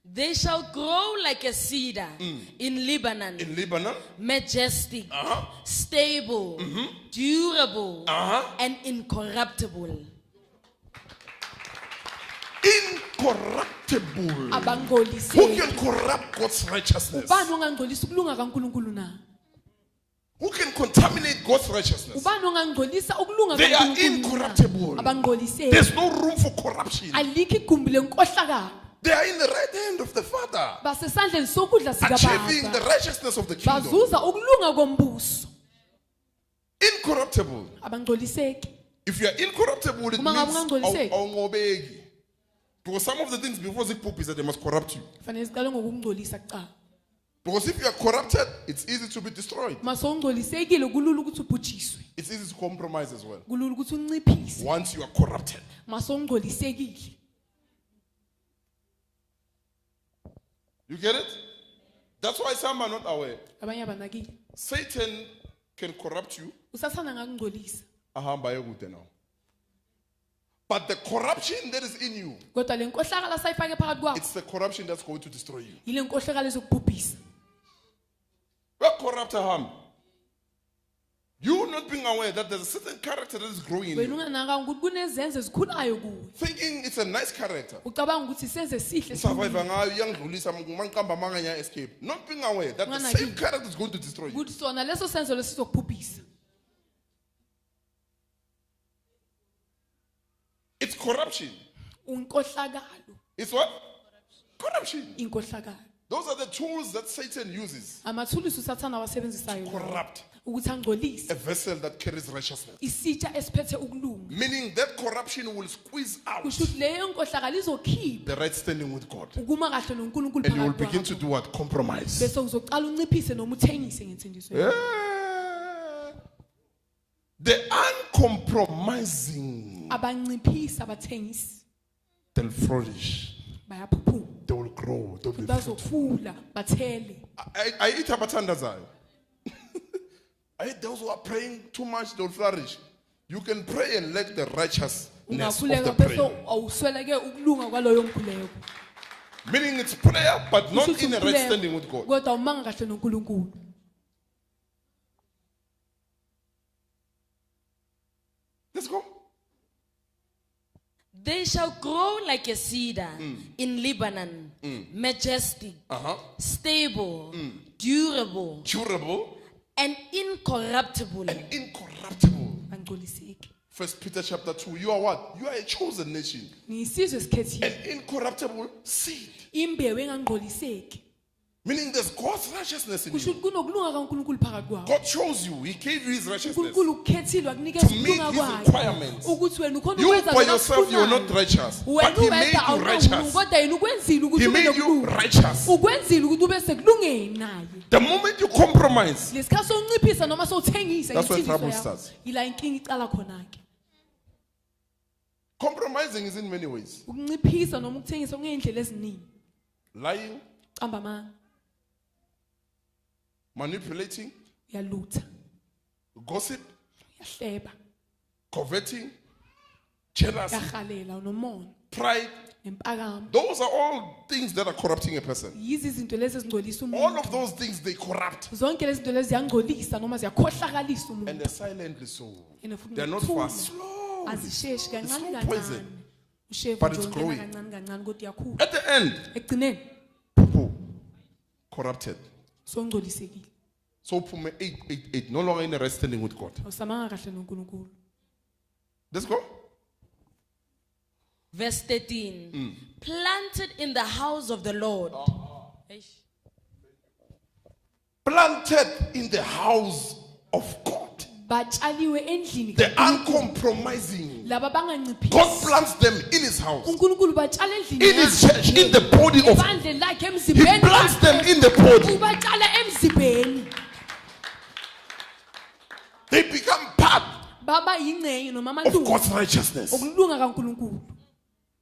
They shall grow like a cedar in Lebanon. In Lebanon. Majestic, stable, durable, and incorruptible. Incorruptible. Who can corrupt God's righteousness? Who can contaminate God's righteousness? They are incorruptible. There's no room for corruption. They are in the right hand of the Father, achieving the righteousness of the kingdom. Incorruptible. If you are incorruptible, it means ongobegi. Because some of the things before the Pope is that they must corrupt you. Because if you are corrupted, it's easy to be destroyed. It's easy to compromise as well. Once you are corrupted. You get it? That's why some are not aware. Satan can corrupt you. But the corruption that is in you, it's the corruption that's going to destroy you. We're corrupt, you not being aware that there's a certain character that is growing in you. Thinking it's a nice character. Escape. Not being aware that the same character is going to destroy you. It's corruption. It's what? Corruption. Those are the tools that Satan uses to corrupt a vessel that carries righteousness. Meaning that corruption will squeeze out the right standing with God. And you will begin to do what? Compromise. Yeah. The uncompromising, they'll flourish. They will grow. They will be fruitful. I eat abatandazayo. I hate those who are praying too much, they'll flourish. You can pray and let the righteousness of the prayer. Meaning it's prayer, but not in a right standing with God. Let's go. They shall grow like a cedar in Lebanon, majestic, stable, durable, and incorruptible. First Peter chapter 2. You are what? You are a chosen nation. An incorruptible seed. Meaning there's God's righteousness in you. God chose you. He gave you His righteousness to meet His requirements. You by yourself, you are not righteous. But He made you righteous. He made you righteous. The moment you compromise, that's when trouble starts. Compromising is in many ways. Lying, manipulating, gossip, coveting, jealousy, pride. Those are all things that are corrupting a person. All of those things, they corrupt. And they're silently so. They're not fast. Slow. It's slow poison. But it's growing. At the end, people corrupted. So Puma 8:8, no longer in a right standing with God. Let's go. Verse 13. Planted in the house of the Lord. Planted in the house of God. The uncompromising. God plants them in His house, in His church, in the body of. He plants them in the body. They become part of God's righteousness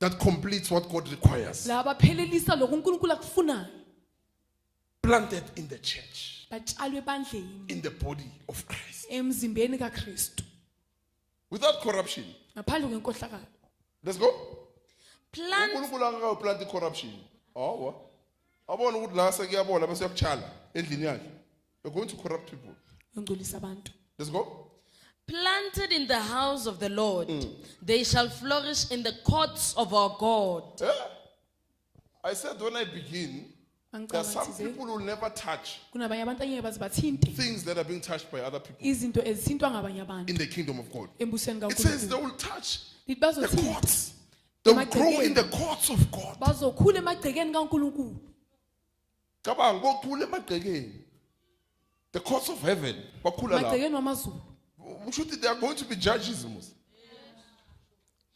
that completes what God requires. Planted in the church, in the body of Christ, without corruption. Let's go. Plant, uNkulunkulu akakaplant corruption. Hawa. Abona ukuthi la sekuyabola bese yakuchala endlini yakhe. You're going to corrupt people. ungcolisa abantu. Let's go. planted in the house of the Lord, they shall flourish in the courts of our God. Yeah. I said when I begin, there are some people who will never touch Kunabanye abantu angeke baze bathinte things that are being touched by other people izinto ezithintwa ngabanye abantu in the kingdom of God. embusweni It says they kaNkulunkulu. will touch Lithi the bazothinta, courts. They will grow in the courts of God. bazokhula emagcekeni kaNkulunkulu. Cabanga bokhula emagcekeni. The courts of heaven. Bakhula la. Emagcekeni wamazulu. Should they are going to be judges, Moses.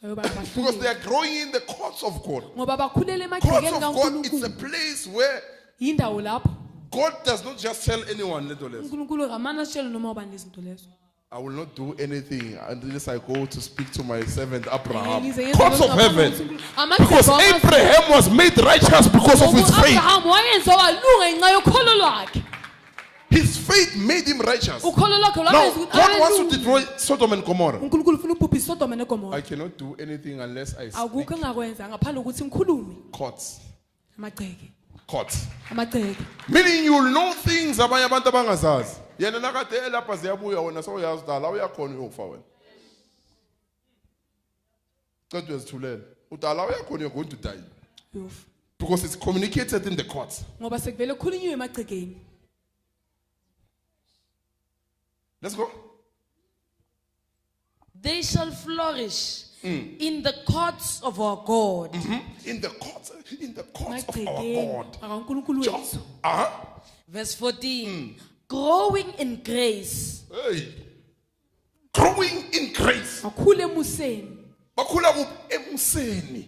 Bayoba Because they abahluleli. are growing in the courts of God. Ngoba bakhulele Courts emagcekeni of God, it's a kaNkulunkulu. place where Yindawo lapho God does not just tell anyone, little less. uNkulunkulu ngamana sitshele noma ubani lezinto lezo. I will not do anything unless I go to speak to my servant Abraham. Ngize ngenze Courts of lokhu heaven. ngaphambi Because amagceke wamazulu. Abraham was made righteous because of his faith. uAbraham wayenziwa walunga ngenxa yokholo lwakhe. His faith made him righteous. Ukholo lwakhe Now, lwamenza ukuthi God wants to abe destroy Sodom and Gomorrah. uNkulunkulu ufuna ubhubha iSodoma I neGomora. cannot do anything unless I Akukho speak. engakwenza ngaphandle kokuthi ngikhulume Courts. amagceke. Courts. Amagceke. Meaning you will know things abanye abantu abangazazi. Yena nakade elapha ziyabuya wena sewuyazi dala uyakhona uyofa wena. Cede uyazithulela. Udala uyakhona you're going to die. Yofu. Because it's communicated in the courts. Ngoba sekuvele khulunyiwe emagcekeni. Let's go. They shall flourish in the courts of our God. In the courts of our Emagcekeni God. akaNkulunkulu wethu. Verse 14. Growing in grace. Hey. Growing in grace. Akhule emuseni. Bakhula emuseni.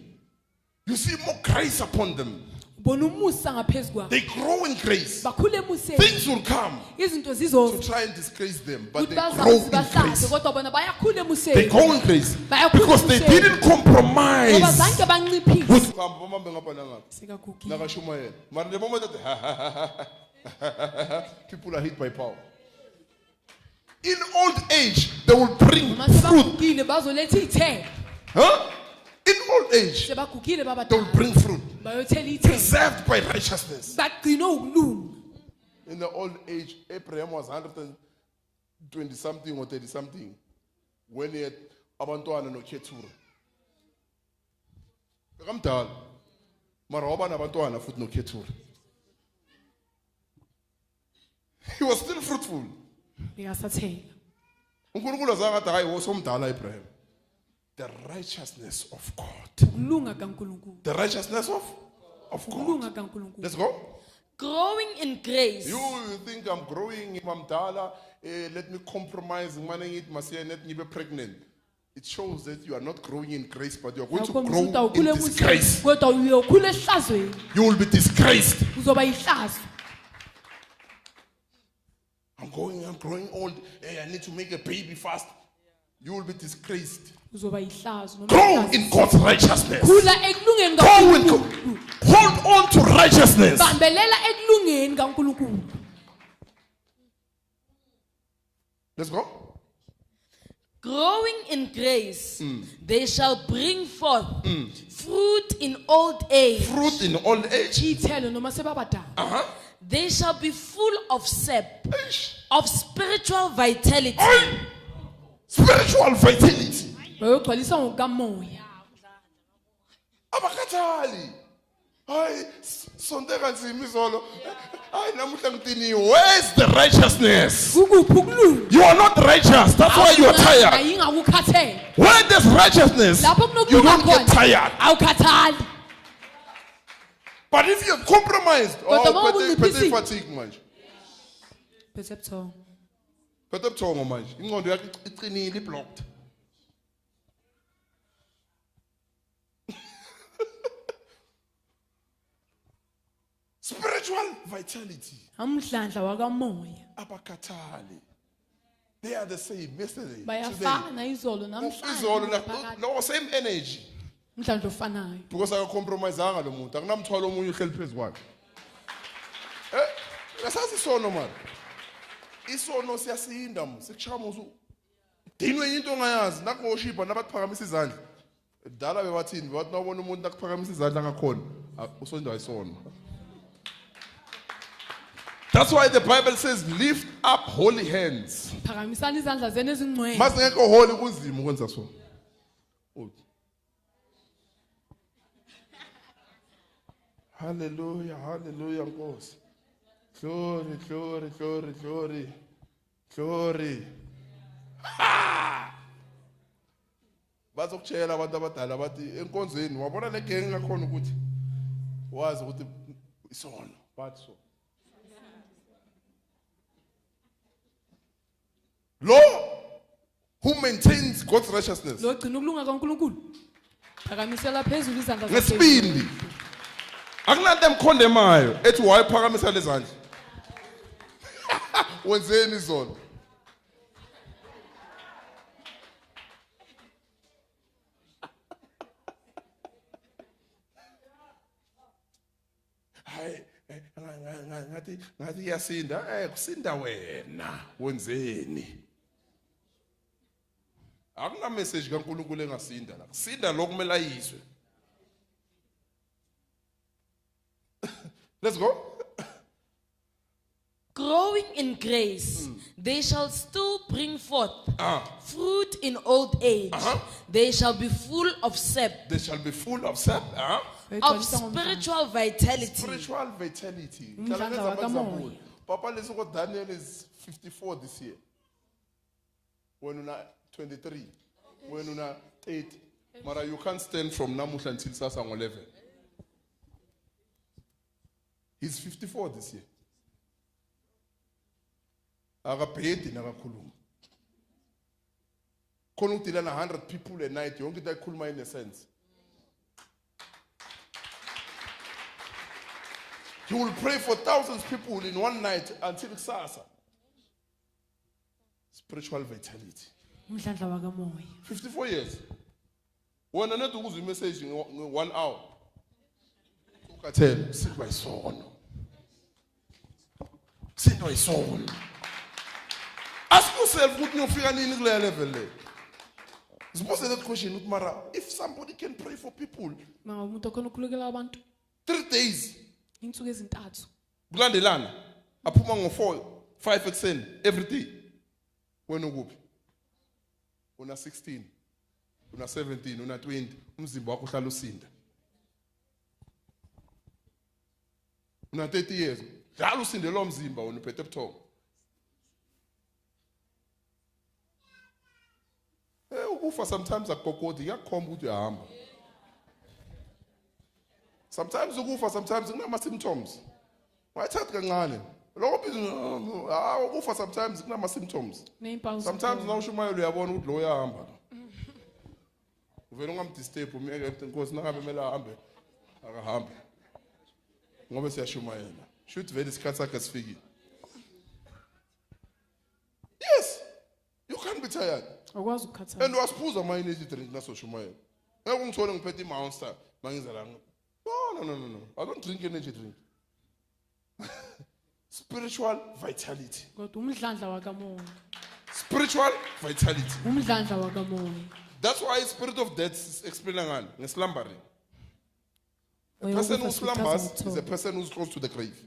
You see more grace upon them. Bona umusa ngaphezulu kwabo. They grow in grace. Bakhule emuseni. Things will come Izinto to zizoza. try and disgrace them, but Ukuthi they grow bazazi in bahlaze grace. kodwa bona bayakhula They emuseni. grow in grace Bayakhula because they emuseni. didn't Ngoba compromise zange banciphise. with Bambe ngapha nangapha. Sekagugile. Nakashumayela. Mara the moment that people are hit by power. In old age, they will bring Mase fruit. bagugile bazoletha iy'thelo. Huh? In old age, Sebagugile they will babadala. bring fruit. Bayothela iy'thelo. Preserved by righteousness. Bagcine ukulunga. In the old age, Abraham was 120 something or 30 something when he had abantwana noKhethura. Bekamdala. Mara waba nabantwana futhi noKhethura. He was still fruitful. Bekasathela. uNkulunkulu azange athi hayi wosomdala Abraham. The righteousness of God. Ukulunga kaNkulunkulu. The righteousness of God. Ukulunga kaNkulunkulu. Let's go. Growing in grace. You think I'm growing, I'm dala, let me compromise, let me be pregnant. It shows that you are not growing in grace, but you are going to grow in disgrace. Kodwa uyokhula ehlazweni. You will be disgraced. Uzoba yihlazo. I'm growing old. Hey, I need to make a baby fast. You will be disgraced. Uzoba yihlazo. Grow in God's righteousness. Khula ekulungeni Grow in kaNkulunkulu. Hold on to righteousness. Bambelela ekulungeni kaNkulunkulu. Let's go. Growing in grace, they shall bring forth fruit in old age. Fruit in old age. Iy'thelo noma sebabadala. They shall be full of sap, of spiritual vitality. Spiritual vitality. Bayogcwaliswa ngokamoya. Abakhathali. Hayi sonke kanzima izolo. Hayi namuhla ngidiniwe. Where's the righteousness? Kukuphi ukulunga? You are not righteous. That's why you are tired. Ayingakukhathele. Where there's righteousness, Lapho you kunokulunga don't get khona. tired. Awukhathali. But if you have compromised, Kodwa uma phethe ubunciphise- fatigue manje. Phethe ebuthongo. Phethe ubuthongo manje. Ingqondo yakho iqinile iblocked. Spiritual vitality. Amdlandla wakamoya. Abakhathali. They are the same yesterday. Bayafana izolo Izolo namhlanje. no same energy. Mdlandla ofanayo. Because akacompromiseanga lo muntu. Akunamthwalo omunye uhleli phezu kwakhe. Yasazi isono manje. Isono siyasinda mu. Sikuchama usu. Dinwe into ongayazi nakuworship nabathi phakamisa izandla. Dala bebathini bathi nawubona umuntu akuphakamisa izandla ngakhona usonda ayisona. That's why the Bible says lift up holy hands. Phakamisani izandla zenu ezingcwele. Masingekho holy kunzima ukwenza so. Hallelujah, hallelujah, Nkosi. Glory, glory, glory, glory. Glory. Bazokutshela abantu abadala bathi enkonzweni wabona le gang ngakhona ukuthi wazi ukuthi isono bathi so. Law who maintains God's righteousness. Lo gcina ukulunga kaNkulunkulu. Phakamisela phezulu izandla zakhe. Ngesibindi. Akunanto emkhondemayo ethi wayephakamisa lezandla. Wenzeni izolo? Hayi ngathi yasinda kusinda wena wenzeni? Akuna message kaNkulunkulu engasinda la. Kusinda lokumele ayizwe. Let's go. Growing in grace, they shall still bring forth fruit in old age. They shall be full of sap. They shall be full of sap. Of spiritual vitality. Spiritual vitality. Papa, listen, what Daniel is 54 this year. When you're 23, when you're 30, Mara, you can't stand from Namush until Sasang 11. He's 54 this year. Agapeti nagakhuluma. Khona ukudila na 100 people a night, yonke into ayikhuluma in a sense. He will pray for thousands of people in one night until kusasa. Spiritual vitality. 54 years. When I need to use a message in 1 hour, I tell you, sit my son. Sit my son. Ask yourself, what you figure in the level. Suppose that question, Mara, if somebody can pray for people 3 days, Glandelana, Apumang 4-5% every day. When you go, una 16, una 17, una 20, umzimba wakho uhlala usinda. Una 30 years, njalo usinde lo mzimba wona uphethe ebuthongo. Ukufa sometimes akukokodi kuyakhomba ukuthi uyahamba. Sometimes ukufa sometimes kunama symptoms. Wayithatha kancane. Lokho ukufa sometimes kunama symptoms. Sometimes nawushumayela uyabona ukuthi lo uyahamba. Uvela ungamdisturb umyeke inkosi nangabe kumele ahambe akahambe. Ngoba siyashumayela. Shoot vele isikhathi sakhe sifikile. Yes. You can't be tired. And wasiphuza ama energy drink naso shumayela. Ngeke ungithole ngiphethe iMonster mangiza la. No. I don't drink energy drink. Spiritual vitality. Spiritual vitality. That's why spirit of death is explaining slumbering. A person who slumbers is a person who's close to the grave.